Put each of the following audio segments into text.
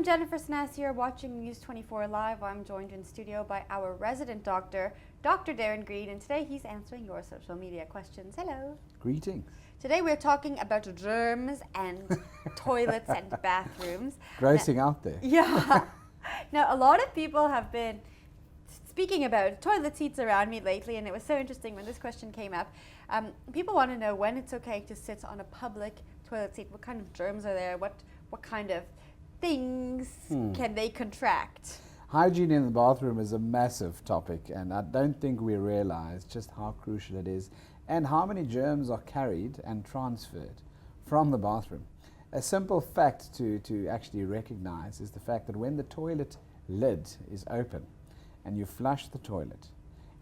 Jennifer Snass. You're watching News 24 Live. I'm joined in studio by our resident doctor, Dr. Darren Green, and today he's answering your social media questions. Hello. Greetings. Today we're talking about germs and toilets and bathrooms. Grossing out there. Yeah. Now, a lot of people have been speaking about toilet seats around me lately, and it was so interesting when this question came up. People want to know when it's okay to sit on a public toilet seat. What kind of germs are there? What kind of things can they contract? Hygiene in the bathroom is a massive topic, and I don't think we realize just how crucial it is and how many germs are carried and transferred from the bathroom. A simple fact to actually recognize is the fact that when the toilet lid is open and you flush the toilet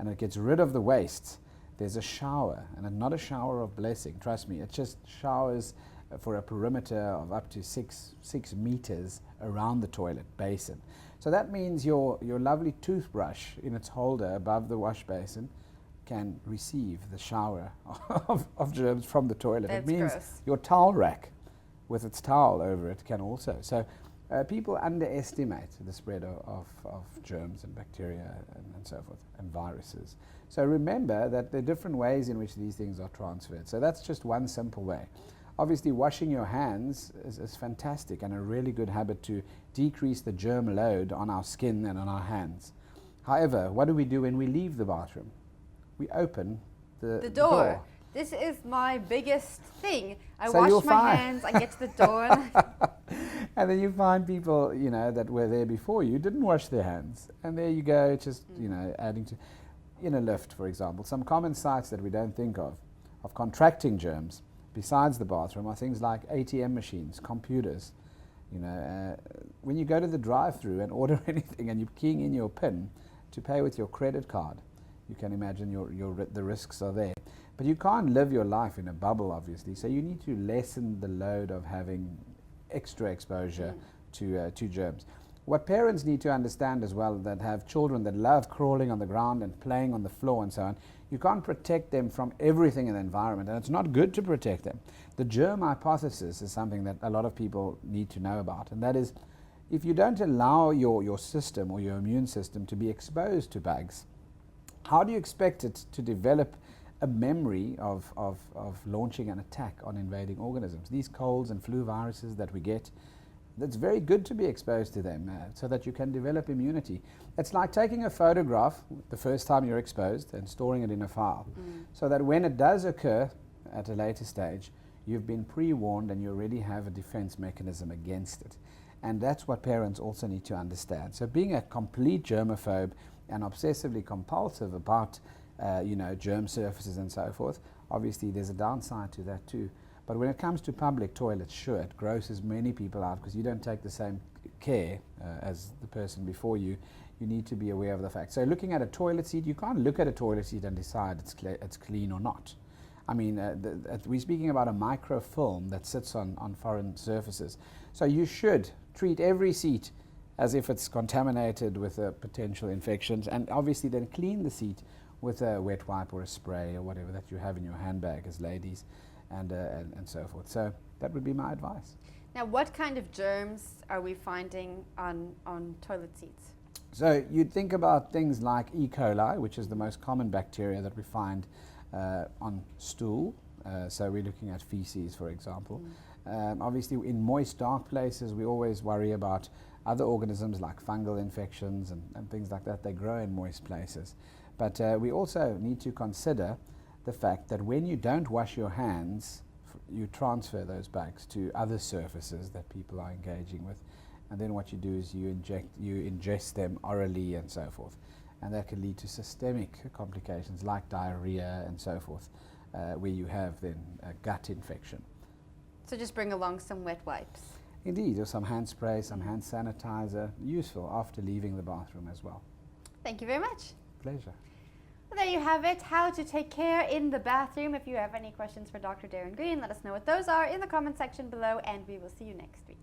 and it gets rid of the waste, there's a shower, and not a shower of blessing, trust me, it just showers for a perimeter of up to six meters around the toilet basin. So that means your lovely toothbrush in its holder above the wash basin can receive the shower of germs from the toilet. That's it means gross. Your towel rack with its towel over it can also. So people underestimate the spread of germs and bacteria and so forth, and viruses. So remember that there are different ways in which these things are transferred. So that's just one simple way. Obviously, washing your hands is fantastic and a really good habit to decrease the germ load on our skin and on our hands. However, what do we do when we leave the bathroom? We open the door. This is my biggest thing. I So wash my hands, I get to the door. And then you find people, you know, that were there before you didn't wash their hands. And there you go, just, you know, adding to, in a lift, for example. Some common sites that we don't think of contracting germs besides the bathroom are things like ATM machines, computers. You know, when you go to the drive-through and order anything and you're keying in your PIN to pay with your credit card, you can imagine the risks are there. But you can't live your life in a bubble, obviously, so you need to lessen the load of having extra exposure to germs. What parents need to understand as well, that have children that love crawling on the ground and playing on the floor and so on, you can't protect them from everything in the environment, and it's not good to protect them. The germ hypothesis is something that a lot of people need to know about, and that is, if you don't allow your system or your immune system to be exposed to bugs, how do you expect it to develop a memory of launching an attack on invading organisms? These colds and flu viruses that we get, it's very good to be exposed to them so that you can develop immunity. It's like taking a photograph the first time you're exposed and storing it in a file, so that when it does occur at a later stage, you've been pre-warned and you already have a defense mechanism against it. And that's what parents also need to understand. So being a complete germaphobe and obsessively compulsive about you know, germ surfaces and so forth, obviously there's a downside to that too. But when it comes to public toilets, sure, it grosses many people out because you don't take the same care as the person before you. You need to be aware of the fact. So looking at a toilet seat, you can't look at a toilet seat and decide it's clean or not. I mean, we're speaking about a microfilm that sits on foreign surfaces. So you should treat every seat as if it's contaminated with potential infections, and obviously then clean the seat with a wet wipe or a spray or whatever that you have in your handbag as ladies, and so forth. So that would be my advice. Now, what kind of germs are we finding on toilet seats? So you'd think about things like E. coli, which is the most common bacteria that we find on stool. So we're looking at feces, for example. Obviously, in moist, dark places, we always worry about other organisms like fungal infections and things like that. They grow in moist places. But we also need to consider the fact that when you don't wash your hands, you transfer those bugs to other surfaces that people are engaging with. And then what you do is you ingest them orally and so forth. And that can lead to systemic complications like diarrhea and so forth, where you have then a gut infection. So just bring along some wet wipes. Indeed, or some hand spray, some hand sanitizer, useful after leaving the bathroom as well. Thank you very much. Pleasure. Well, there you have it, how to take care in the bathroom. If you have any questions for Dr. Darren Green, let us know what those are in the comment section below, and we will see you next week.